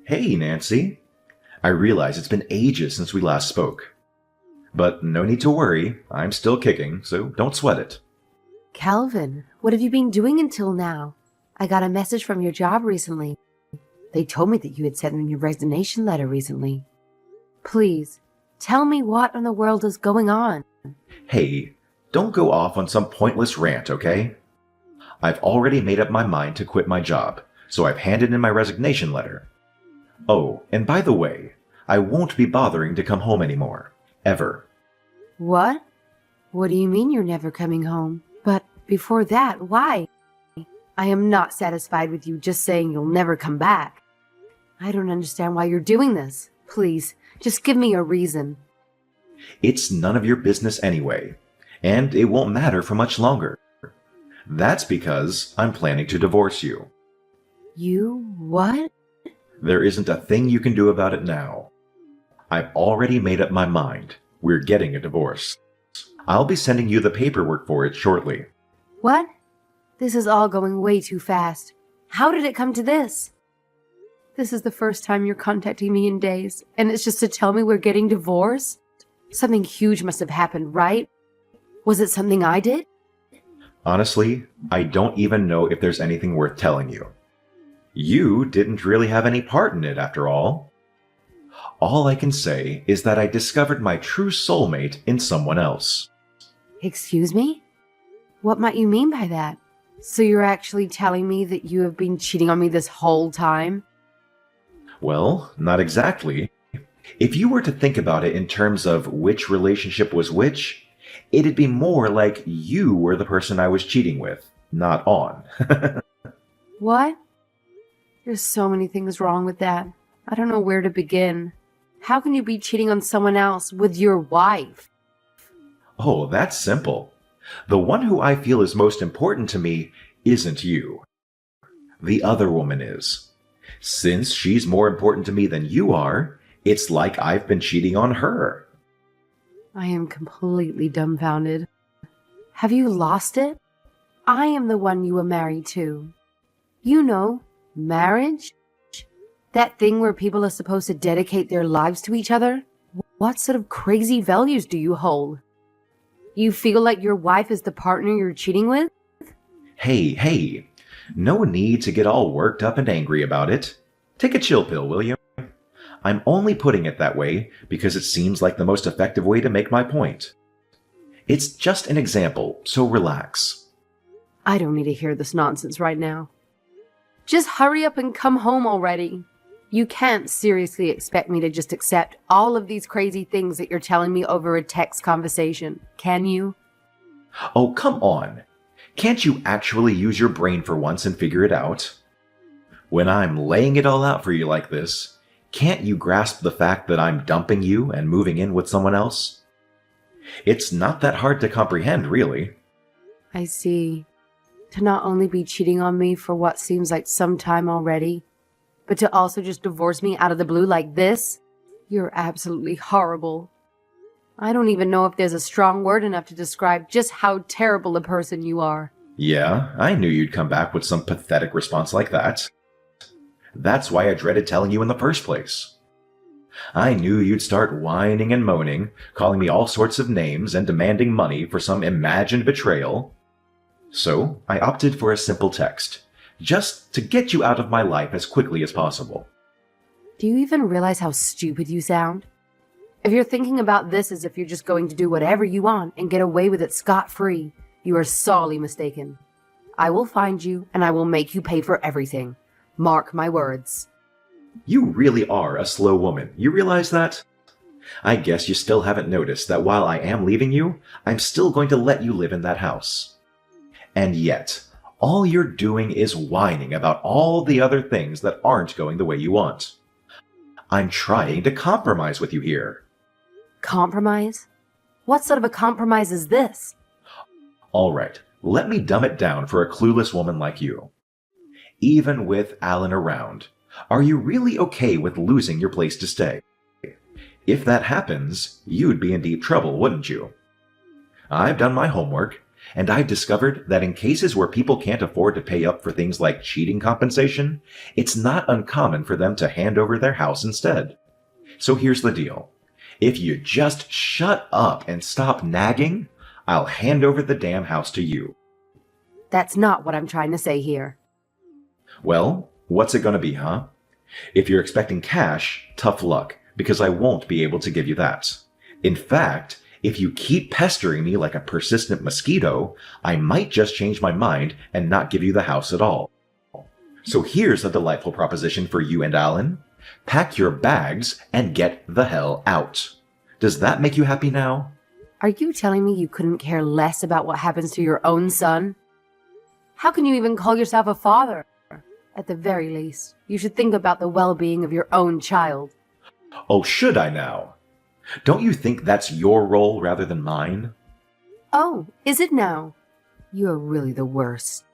Hey, Nancy. I realize it's been ages since we last spoke. But no need to worry, I'm still kicking, so don't sweat it. Calvin, what have you been doing until now? I got a message from your job recently. They told me that you had sent in your resignation letter recently. Please, tell me what in the world is going on. Hey, don't go off on some pointless rant, okay? I've already made up my mind to quit my job, so I've handed in my resignation letter. Oh, and by the way, I won't be bothering to come home anymore. Ever. What? What do you mean you're never coming home? But before that, why? I am not satisfied with you just saying you'll never come back. I don't understand why you're doing this. Please, just give me a reason. It's none of your business anyway, and it won't matter for much longer. That's because I'm planning to divorce you. You what? There isn't a thing you can do about it now. I've already made up my mind. We're getting a divorce. I'll be sending you the paperwork for it shortly. What? This is all going way too fast. How did it come to this? This is the first time you're contacting me in days, and it's just to tell me we're getting divorced? Something huge must have happened, right? Was it something I did? Honestly, I don't even know if there's anything worth telling you. You didn't really have any part in it after all. All I can say is that I discovered my true soulmate in someone else. Excuse me? What might you mean by that? So you're actually telling me that you have been cheating on me this whole time? Well, not exactly. If you were to think about it in terms of which relationship was which, it'd be more like you were the person I was cheating with, not on. What? There's so many things wrong with that. I don't know where to begin. How can you be cheating on someone else with your wife? Oh, that's simple. The one who I feel is most important to me isn't you. The other woman is. Since she's more important to me than you are, it's like I've been cheating on her. I am completely dumbfounded. Have you lost it? I am the one you were married to. You know, marriage? That thing where people are supposed to dedicate their lives to each other? What sort of crazy values do you hold? You feel like your wife is the partner you're cheating with? Hey, no need to get all worked up and angry about it. Take a chill pill, will you? I'm only putting it that way because it seems like the most effective way to make my point. It's just an example, so relax. I don't need to hear this nonsense right now. Just hurry up and come home already. You can't seriously expect me to just accept all of these crazy things that you're telling me over a text conversation, can you? Oh, come on. Can't you actually use your brain for once and figure it out? When I'm laying it all out for you like this, can't you grasp the fact that I'm dumping you and moving in with someone else? It's not that hard to comprehend, really. I see. To not only be cheating on me for what seems like some time already, but to also just divorce me out of the blue like this? You're absolutely horrible. I don't even know if there's a strong word enough to describe just how terrible a person you are. Yeah, I knew you'd come back with some pathetic response like that. That's why I dreaded telling you in the first place. I knew you'd start whining and moaning, calling me all sorts of names and demanding money for some imagined betrayal. So I opted for a simple text, just to get you out of my life as quickly as possible. Do you even realize how stupid you sound? If you're thinking about this as if you're just going to do whatever you want and get away with it scot-free, you are sorely mistaken. I will find you and I will make you pay for everything. Mark my words. You really are a slow woman, you realize that? I guess you still haven't noticed that while I am leaving you, I'm still going to let you live in that house. And yet, all you're doing is whining about all the other things that aren't going the way you want. I'm trying to compromise with you here. Compromise? What sort of a compromise is this? All right, let me dumb it down for a clueless woman like you. Even with Alan around, are you really okay with losing your place to stay? If that happens, you'd be in deep trouble, wouldn't you? I've done my homework, And I've discovered that in cases where people can't afford to pay up for things like cheating compensation, it's not uncommon for them to hand over their house instead. So here's the deal. If you just shut up and stop nagging, I'll hand over the damn house to you. That's not what I'm trying to say here. Well, what's it gonna be, huh? If you're expecting cash, tough luck, because I won't be able to give you that. In fact, if you keep pestering me like a persistent mosquito, I might just change my mind and not give you the house at all. So here's a delightful proposition for you and Alan. Pack your bags and get the hell out. Does that make you happy now? Are you telling me you couldn't care less about what happens to your own son? How can you even call yourself a father? At the very least, you should think about the well-being of your own child. Oh, should I now? Don't you think that's your role rather than mine? Oh, is it now? You are really the worst.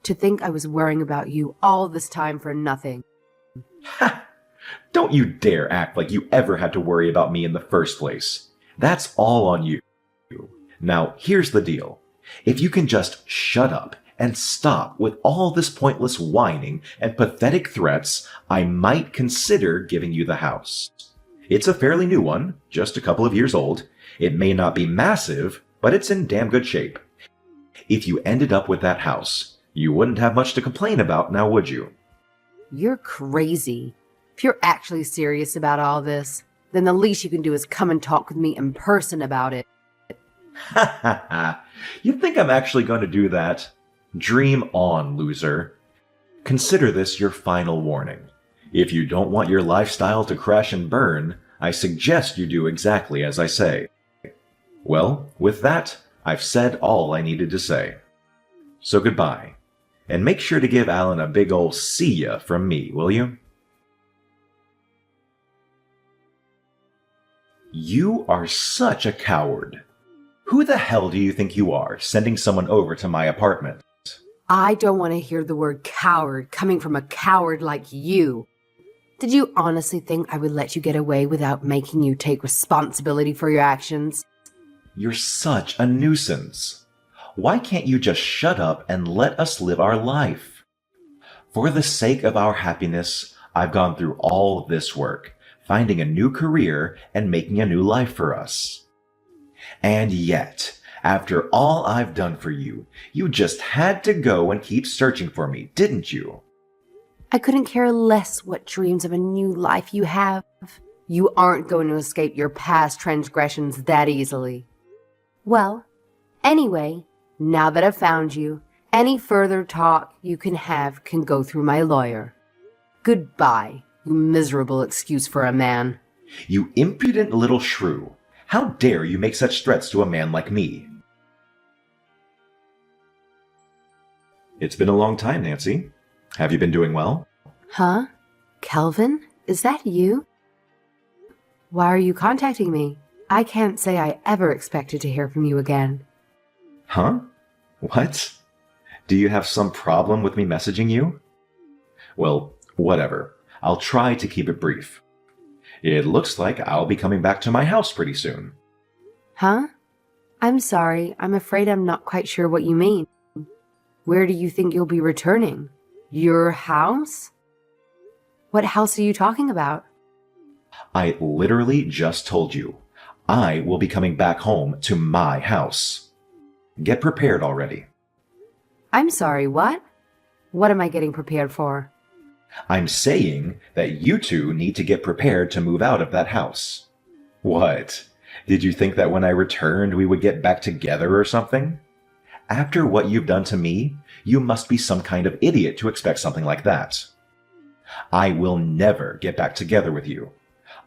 To think I was worrying about you all this time for nothing. Ha! Don't you dare act like you ever had to worry about me in the first place. That's all on you. Now, here's the deal. If you can just shut up and stop with all this pointless whining and pathetic threats, I might consider giving you the house. It's a fairly new one, just a couple of years old. It may not be massive, but it's in damn good shape. If you ended up with that house, you wouldn't have much to complain about now, would you? You're crazy. If you're actually serious about all this, then the least you can do is come and talk with me in person about it. Ha ha ha. You think I'm actually going to do that? Dream on, loser. Consider this your final warning. If you don't want your lifestyle to crash and burn, I suggest you do exactly as I say. Well, with that, I've said all I needed to say. So goodbye. And make sure to give Alan a big ol' see ya from me, will you? You are such a coward. Who the hell do you think you are, sending someone over to my apartment? I don't want to hear the word coward coming from a coward like you. Did you honestly think I would let you get away without making you take responsibility for your actions? You're such a nuisance. Why can't you just shut up and let us live our life? For the sake of our happiness, I've gone through all this work, finding a new career and making a new life for us. And yet, after all I've done for you, you just had to go and keep searching for me, didn't you? I couldn't care less what dreams of a new life you have. You aren't going to escape your past transgressions that easily. Well, anyway, now that I've found you, any further talk you can have can go through my lawyer. Goodbye, you miserable excuse for a man. You impudent little shrew. How dare you make such threats to a man like me? It's been a long time, Nancy. Have you been doing well? Huh? Kelvin? Is that you? Why are you contacting me? I can't say I ever expected to hear from you again. Huh? What? Do you have some problem with me messaging you? Well, whatever. I'll try to keep it brief. It looks like I'll be coming back to my house pretty soon. Huh? I'm sorry. I'm afraid I'm not quite sure what you mean. Where do you think you'll be returning? Your house? What house are you talking about? I literally just told you. I will be coming back home to my house. Get prepared already. I'm sorry, what? What am I getting prepared for? I'm saying that you two need to get prepared to move out of that house. What? Did you think that when I returned we would get back together or something? After what you've done to me, you must be some kind of idiot to expect something like that. I will never get back together with you.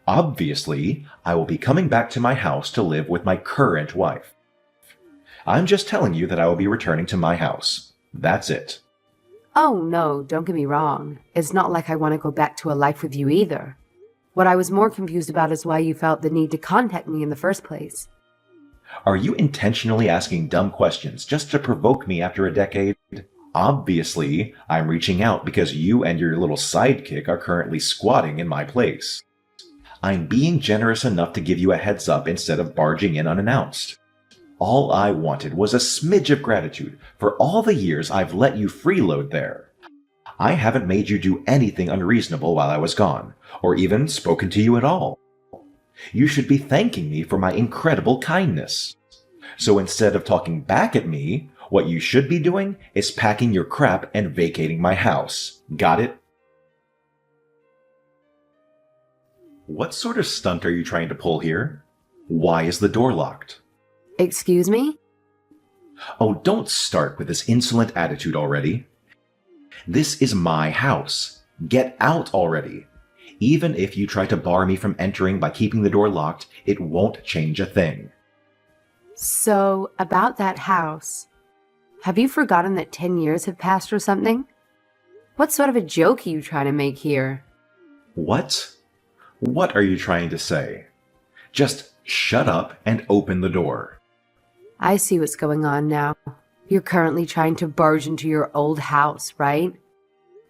Obviously, I will be coming back to my house to live with my current wife. I'm just telling you that I will be returning to my house. That's it. Oh, no, don't get me wrong. It's not like I want to go back to a life with you either. What I was more confused about is why you felt the need to contact me in the first place. Are you intentionally asking dumb questions just to provoke me after a decade? Obviously, I'm reaching out because you and your little sidekick are currently squatting in my place. I'm being generous enough to give you a heads up instead of barging in unannounced. All I wanted was a smidge of gratitude for all the years I've let you freeload there. I haven't made you do anything unreasonable while I was gone, or even spoken to you at all. You should be thanking me for my incredible kindness. So instead of talking back at me, what you should be doing is packing your crap and vacating my house. Got it? What sort of stunt are you trying to pull here? Why is the door locked? Excuse me? Oh, don't start with this insolent attitude already. This is my house. Get out already. Even if you try to bar me from entering by keeping the door locked, it won't change a thing. So, about that house, have you forgotten that 10 years have passed or something? What sort of a joke are you trying to make here? What? What are you trying to say? Just shut up and open the door. I see what's going on now. You're currently trying to barge into your old house, right?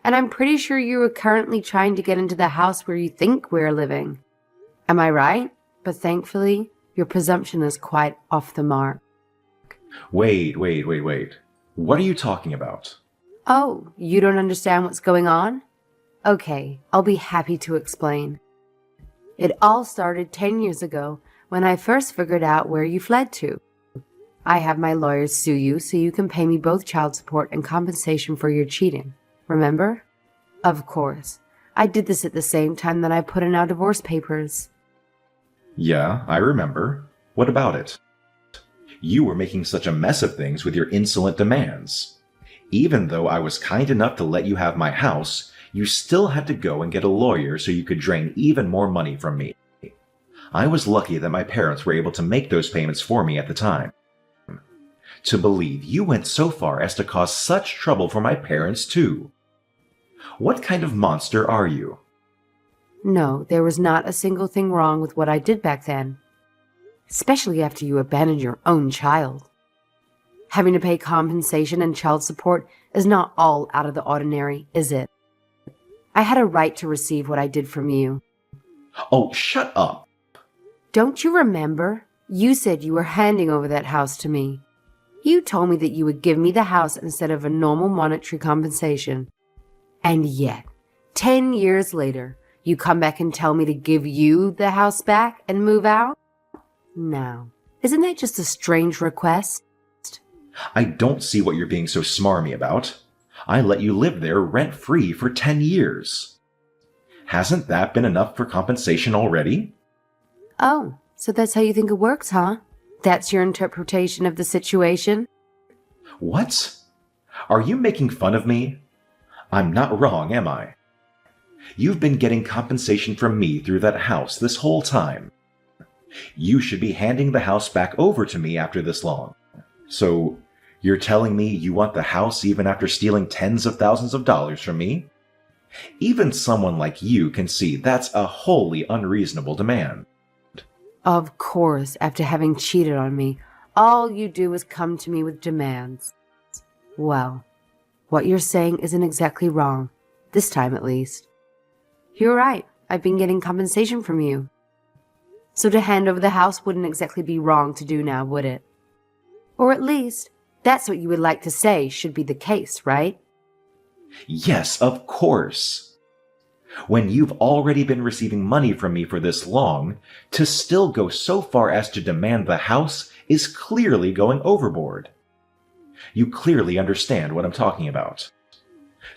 And I'm pretty sure you are currently trying to get into the house where you think we're living. Am I right? But thankfully, your presumption is quite off the mark. Wait. What are you talking about? Oh, you don't understand what's going on? Okay, I'll be happy to explain. It all started 10 years ago when I first figured out where you fled to. I have my lawyers sue you so you can pay me both child support and compensation for your cheating. Remember? Of course. I did this at the same time that I put in our divorce papers. Yeah, I remember. What about it? You were making such a mess of things with your insolent demands. Even though I was kind enough to let you have my house, you still had to go and get a lawyer so you could drain even more money from me. I was lucky that my parents were able to make those payments for me at the time. To believe you went so far as to cause such trouble for my parents, too. What kind of monster are you? No, there was not a single thing wrong with what I did back then. Especially after you abandoned your own child. Having to pay compensation and child support is not all out of the ordinary, is it? I had a right to receive what I did from you. Oh, shut up! Don't you remember? You said you were handing over that house to me. You told me that you would give me the house instead of a normal monetary compensation. And yet, 10 years later, you come back and tell me to give you the house back and move out? Now, isn't that just a strange request? I don't see what you're being so smarmy about. I let you live there rent-free for 10 years. Hasn't that been enough for compensation already? Oh, so that's how you think it works, huh? That's your interpretation of the situation? What? Are you making fun of me? I'm not wrong, am I? You've been getting compensation from me through that house this whole time. You should be handing the house back over to me after this long. So, you're telling me you want the house even after stealing tens of thousands of dollars from me? Even someone like you can see that's a wholly unreasonable demand. Of course, after having cheated on me, all you do is come to me with demands. Well, what you're saying isn't exactly wrong, this time at least. You're right, I've been getting compensation from you. So to hand over the house wouldn't exactly be wrong to do now, would it? Or at least, that's what you would like to say should be the case, right? Yes, of course. When you've already been receiving money from me for this long, to still go so far as to demand the house is clearly going overboard. You clearly understand what I'm talking about.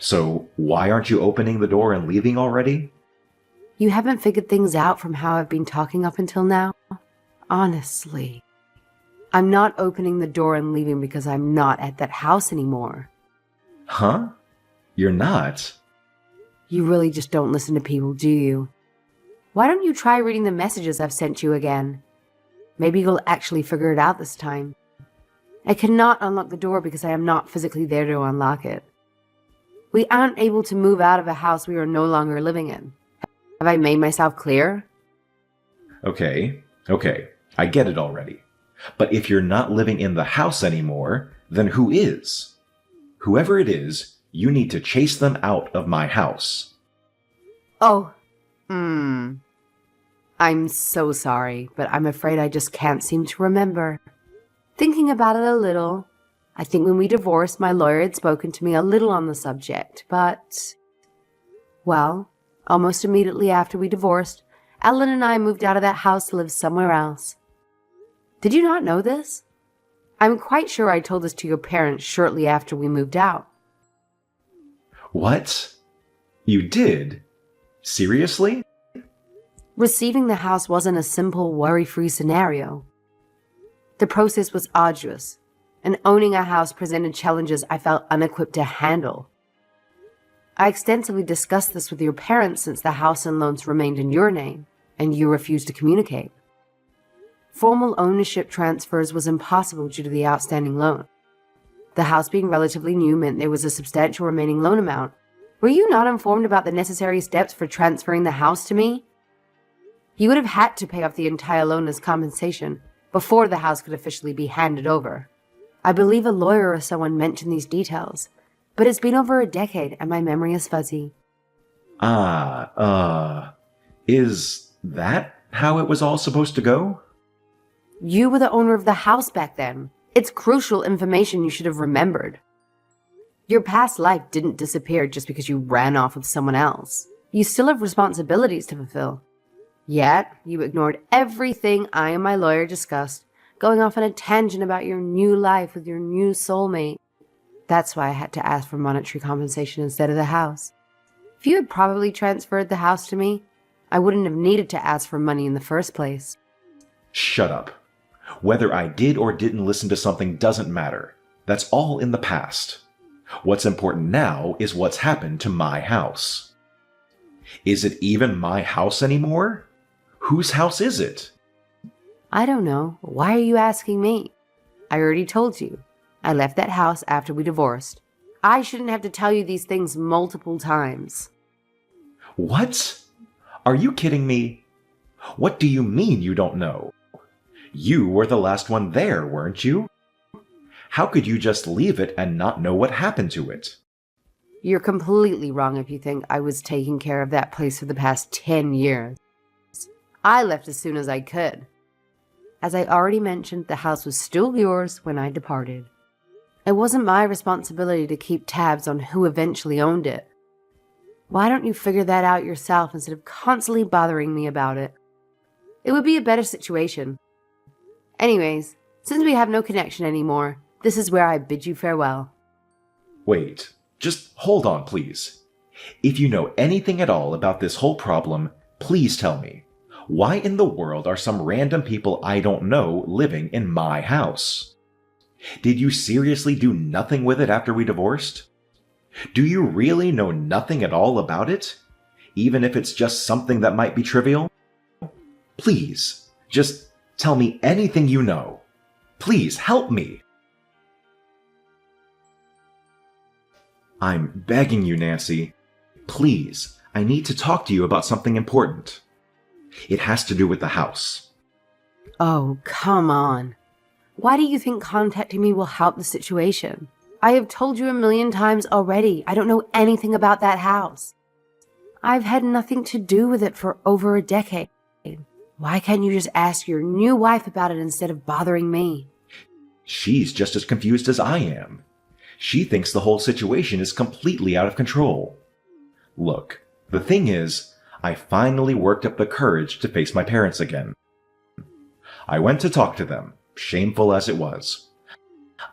So why aren't you opening the door and leaving already? You haven't figured things out from how I've been talking up until now? Honestly. I'm not opening the door and leaving because I'm not at that house anymore. Huh? You're not? You really just don't listen to people, do you? Why don't you try reading the messages I've sent you again? Maybe you'll actually figure it out this time. I cannot unlock the door because I am not physically there to unlock it. We aren't able to move out of a house we are no longer living in. Have I made myself clear? Okay, I get it already. But if you're not living in the house anymore, then who is? Whoever it is, you need to chase them out of my house. Oh, I'm so sorry, but I'm afraid I just can't seem to remember. Thinking about it a little, I think when we divorced, my lawyer had spoken to me a little on the subject, but, well, almost immediately after we divorced, Ellen and I moved out of that house to live somewhere else. Did you not know this? I'm quite sure I told this to your parents shortly after we moved out. What? You did? Seriously? Receiving the house wasn't a simple, worry-free scenario. The process was arduous, and owning a house presented challenges I felt unequipped to handle. I extensively discussed this with your parents since the house and loans remained in your name, and you refused to communicate. Formal ownership transfers was impossible due to the outstanding loan. The house being relatively new meant there was a substantial remaining loan amount. Were you not informed about the necessary steps for transferring the house to me? You would have had to pay off the entire loan as compensation before the house could officially be handed over. I believe a lawyer or someone mentioned these details, but it's been over a decade and my memory is fuzzy. Is that how it was all supposed to go? You were the owner of the house back then. It's crucial information you should have remembered. Your past life didn't disappear just because you ran off with someone else. You still have responsibilities to fulfill. Yet, you ignored everything I and my lawyer discussed, going off on a tangent about your new life with your new soulmate. That's why I had to ask for monetary compensation instead of the house. If you had probably transferred the house to me, I wouldn't have needed to ask for money in the first place. Shut up. Whether I did or didn't listen to something doesn't matter. That's all in the past. What's important now is what's happened to my house. Is it even my house anymore? Whose house is it? I don't know. Why are you asking me? I already told you. I left that house after we divorced. I shouldn't have to tell you these things multiple times. What? Are you kidding me? What do you mean you don't know? You were the last one there, weren't you? How could you just leave it and not know what happened to it? You're completely wrong if you think I was taking care of that place for the past 10 years. I left as soon as I could. As I already mentioned, the house was still yours when I departed. It wasn't my responsibility to keep tabs on who eventually owned it. Why don't you figure that out yourself instead of constantly bothering me about it? It would be a better situation. Anyways, since we have no connection anymore, this is where I bid you farewell. Wait, just hold on, please. If you know anything at all about this whole problem, please tell me. Why in the world are some random people I don't know living in my house? Did you seriously do nothing with it after we divorced? Do you really know nothing at all about it? Even if it's just something that might be trivial? Please, just tell me anything you know. Please help me. I'm begging you, Nancy. Please, I need to talk to you about something important. It has to do with the house. Oh, come on. Why do you think contacting me will help the situation? I have told you 1,000,000 times already. I don't know anything about that house. I've had nothing to do with it for over a decade. Why can't you just ask your new wife about it instead of bothering me? She's just as confused as I am. She thinks the whole situation is completely out of control. Look, the thing is, I finally worked up the courage to face my parents again. I went to talk to them, shameful as it was.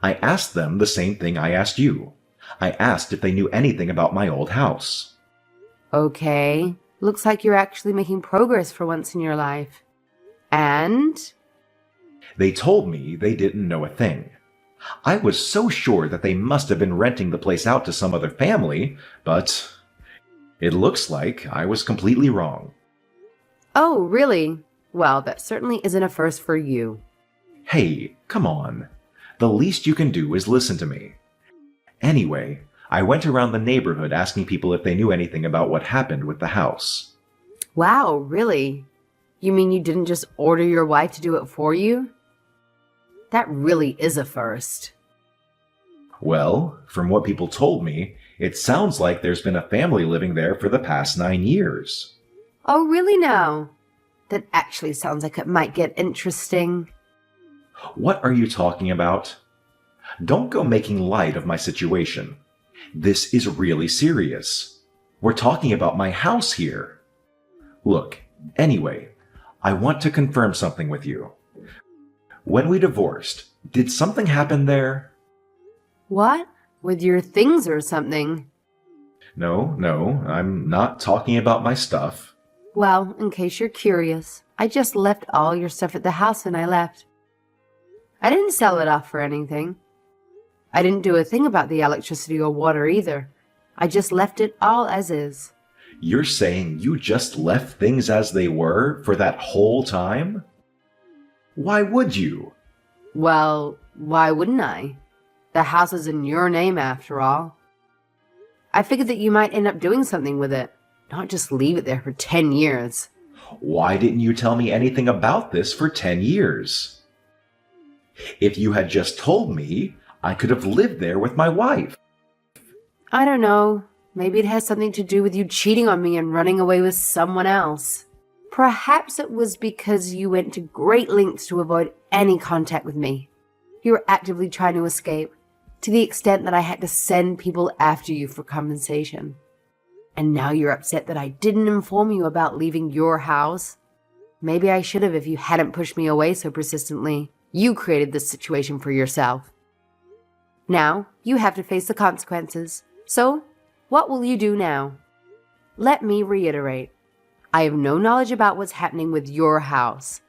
I asked them the same thing I asked you. I asked if they knew anything about my old house. Okay, looks like you're actually making progress for once in your life. And? They told me they didn't know a thing. I was so sure that they must have been renting the place out to some other family, but it looks like I was completely wrong. Oh, really? Well, that certainly isn't a first for you. Hey, come on. The least you can do is listen to me. Anyway, I went around the neighborhood asking people if they knew anything about what happened with the house. Wow, really? You mean you didn't just order your wife to do it for you? That really is a first. Well, from what people told me, it sounds like there's been a family living there for the past 9 years. Oh, really now? That actually sounds like it might get interesting. What are you talking about? Don't go making light of my situation. This is really serious. We're talking about my house here. Look, anyway, I want to confirm something with you. When we divorced, did something happen there? What? With your things or something? No, I'm not talking about my stuff. Well, in case you're curious, I just left all your stuff at the house when I left. I didn't sell it off for anything. I didn't do a thing about the electricity or water either. I just left it all as is. You're saying you just left things as they were for that whole time? Why would you? Well, why wouldn't I? The house is in your name after all. I figured that you might end up doing something with it, not just leave it there for 10 years. Why didn't you tell me anything about this for 10 years? If you had just told me, I could have lived there with my wife. I don't know. Maybe it has something to do with you cheating on me and running away with someone else. Perhaps it was because you went to great lengths to avoid any contact with me. You were actively trying to escape, to the extent that I had to send people after you for compensation. And now you're upset that I didn't inform you about leaving your house. Maybe I should have if you hadn't pushed me away so persistently. You created this situation for yourself. Now, you have to face the consequences. So, what will you do now? Let me reiterate. I have no knowledge about what's happening with your house.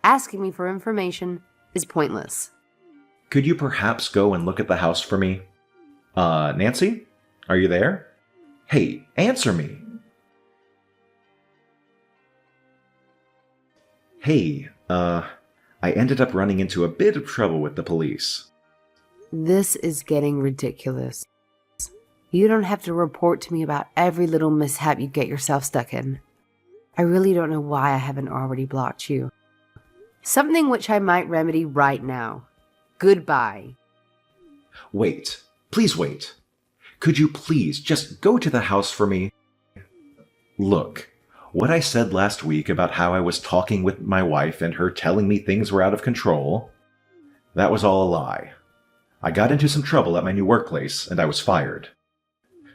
Asking me for information is pointless. Could you perhaps go and look at the house for me? Nancy? Are you there? Hey, answer me. Hey, I ended up running into a bit of trouble with the police. This is getting ridiculous. You don't have to report to me about every little mishap you get yourself stuck in. I really don't know why I haven't already blocked you. Something which I might remedy right now. Goodbye. Wait. Please wait. Could you please just go to the house for me? Look, what I said last week about how I was talking with my wife and her telling me things were out of control, that was all a lie. I got into some trouble at my new workplace and I was fired.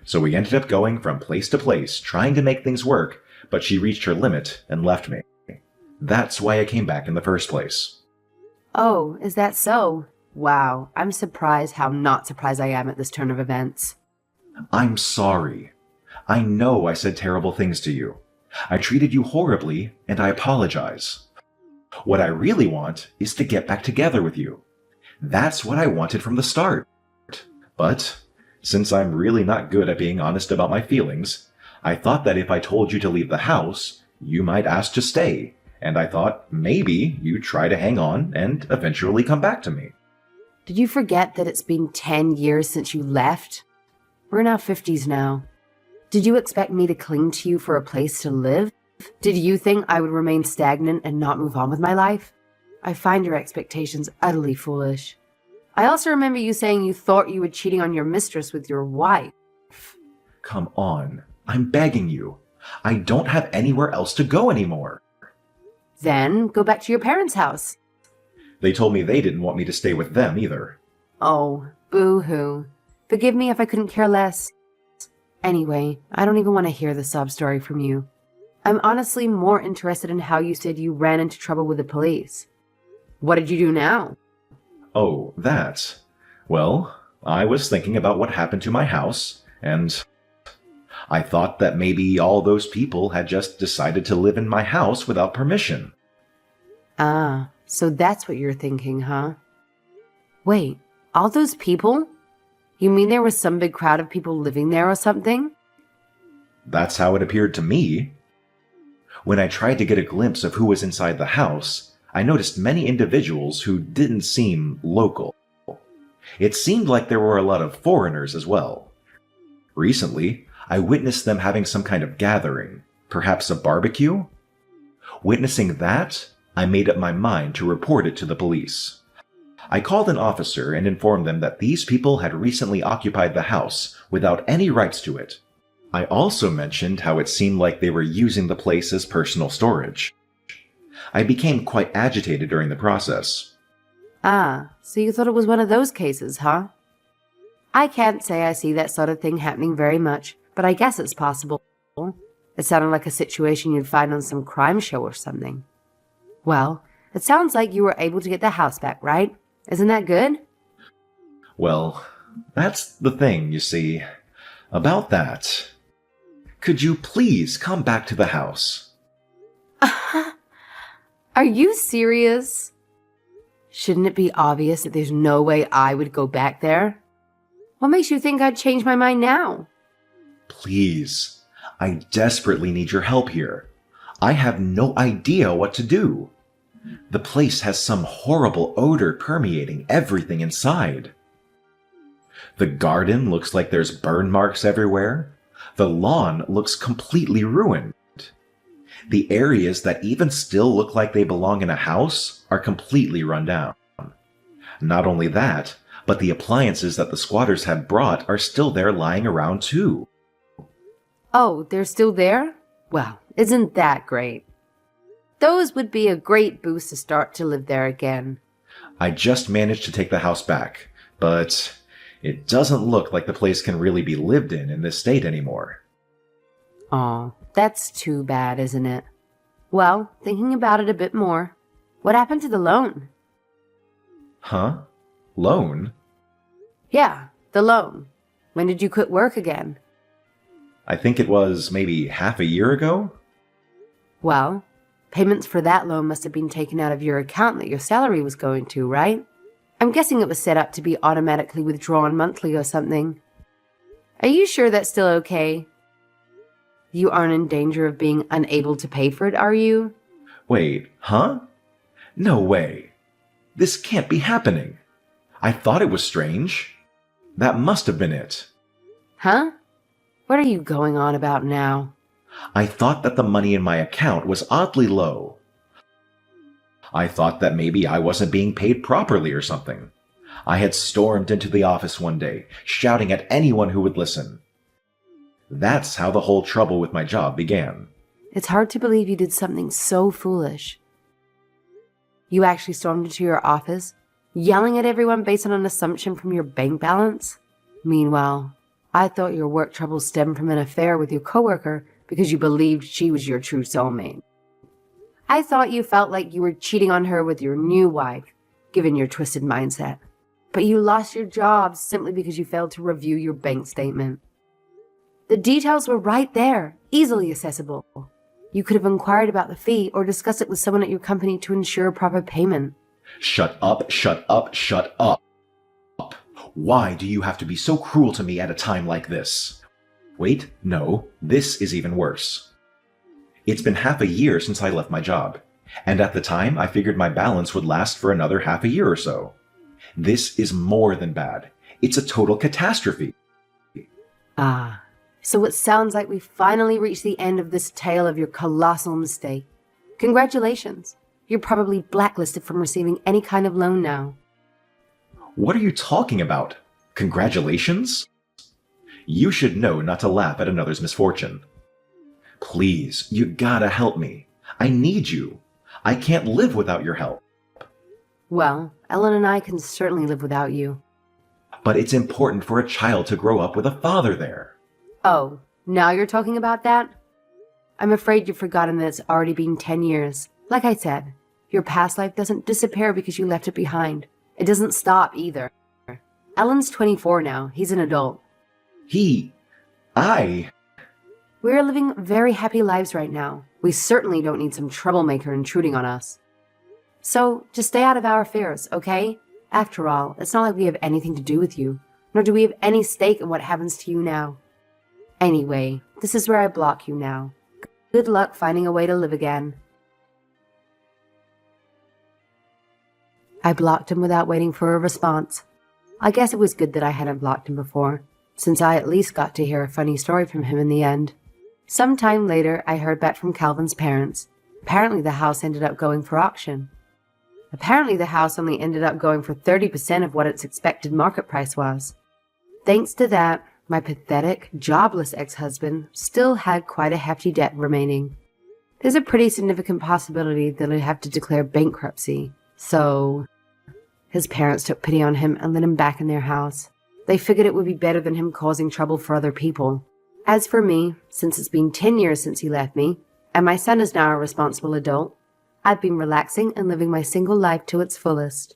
So we ended up going from place to place, trying to make things work, but she reached her limit and left me. That's why I came back in the first place. Oh, is that so? Wow, I'm surprised how not surprised I am at this turn of events. I'm sorry. I know I said terrible things to you. I treated you horribly, and I apologize. What I really want is to get back together with you. That's what I wanted from the start. But, since I'm really not good at being honest about my feelings, I thought that if I told you to leave the house, you might ask to stay, and I thought maybe you'd try to hang on and eventually come back to me. Did you forget that it's been 10 years since you left? We're in our 50s now. Did you expect me to cling to you for a place to live? Did you think I would remain stagnant and not move on with my life? I find your expectations utterly foolish. I also remember you saying you thought you were cheating on your mistress with your wife. Come on. I'm begging you. I don't have anywhere else to go anymore. Then go back to your parents' house. They told me they didn't want me to stay with them either. Oh, boo-hoo. Forgive me if I couldn't care less. Anyway, I don't even want to hear the sob story from you. I'm honestly more interested in how you said you ran into trouble with the police. What did you do now? Oh, that. Well, I was thinking about what happened to my house, and I thought that maybe all those people had just decided to live in my house without permission. Ah, so that's what you're thinking, huh? Wait, all those people? You mean there was some big crowd of people living there or something? That's how it appeared to me. When I tried to get a glimpse of who was inside the house, I noticed many individuals who didn't seem local. It seemed like there were a lot of foreigners as well. Recently, I witnessed them having some kind of gathering, perhaps a barbecue. Witnessing that, I made up my mind to report it to the police. I called an officer and informed them that these people had recently occupied the house without any rights to it. I also mentioned how it seemed like they were using the place as personal storage. I became quite agitated during the process. Ah, so you thought it was one of those cases, huh? I can't say I see that sort of thing happening very much, but I guess it's possible. It sounded like a situation you'd find on some crime show or something. Well, it sounds like you were able to get the house back, right? Isn't that good? Well, that's the thing, you see. About that. Could you please come back to the house? Are you serious? Shouldn't it be obvious that there's no way I would go back there? What makes you think I'd change my mind now? Please. I desperately need your help here. I have no idea what to do. The place has some horrible odor permeating everything inside. The garden looks like there's burn marks everywhere. The lawn looks completely ruined. The areas that even still look like they belong in a house are completely run down. Not only that, but the appliances that the squatters had brought are still there lying around too. Oh, they're still there? Well, isn't that great? Those would be a great boost to start to live there again. I just managed to take the house back, but it doesn't look like the place can really be lived in this state anymore. Aw, that's too bad, isn't it? Well, thinking about it a bit more, what happened to the loan? Huh? Loan? Yeah, the loan. When did you quit work again? I think it was maybe half a year ago? Well, payments for that loan must have been taken out of your account that your salary was going to, right? I'm guessing it was set up to be automatically withdrawn monthly or something. Are you sure that's still okay? You aren't in danger of being unable to pay for it, are you? Wait, huh? No way. This can't be happening. I thought it was strange. That must have been it. Huh? What are you going on about now? I thought that the money in my account was oddly low. I thought that maybe I wasn't being paid properly or something. I had stormed into the office one day, shouting at anyone who would listen. That's how the whole trouble with my job began. It's hard to believe you did something so foolish. You actually stormed into your office, yelling at everyone based on an assumption from your bank balance? Meanwhile, I thought your work troubles stemmed from an affair with your coworker because you believed she was your true soulmate. I thought you felt like you were cheating on her with your new wife, given your twisted mindset. But you lost your job simply because you failed to review your bank statement. The details were right there, easily accessible. You could have inquired about the fee or discussed it with someone at your company to ensure proper payment. Shut up, shut up, shut up. Why do you have to be so cruel to me at a time like this? Wait, no, this is even worse. It's been half a year since I left my job, and at the time I figured my balance would last for another half a year or so. This is more than bad. It's a total catastrophe. Ah, so it sounds like we finally reached the end of this tale of your colossal mistake. Congratulations. You're probably blacklisted from receiving any kind of loan now. What are you talking about? Congratulations? You should know not to laugh at another's misfortune. Please, you gotta help me. I need you. I can't live without your help. Well, Ellen and I can certainly live without you. But it's important for a child to grow up with a father there. Oh, now you're talking about that? I'm afraid you've forgotten that it's already been 10 years. Like I said, your past life doesn't disappear because you left it behind. It doesn't stop either. Ellen's 24 now. He's an adult. We're living very happy lives right now. We certainly don't need some troublemaker intruding on us. So, just stay out of our affairs, okay? After all, it's not like we have anything to do with you, nor do we have any stake in what happens to you now. Anyway, this is where I block you now. Good luck finding a way to live again. I blocked him without waiting for a response. I guess it was good that I hadn't blocked him before, since I at least got to hear a funny story from him in the end. Some time later, I heard back from Calvin's parents. Apparently the house ended up going for auction. Apparently the house only ended up going for 30% of what its expected market price was. Thanks to that, my pathetic, jobless ex-husband still had quite a hefty debt remaining. There's a pretty significant possibility that I'd have to declare bankruptcy, so... His parents took pity on him and let him back in their house. They figured it would be better than him causing trouble for other people. As for me, since it's been 10 years since he left me, and my son is now a responsible adult, I've been relaxing and living my single life to its fullest.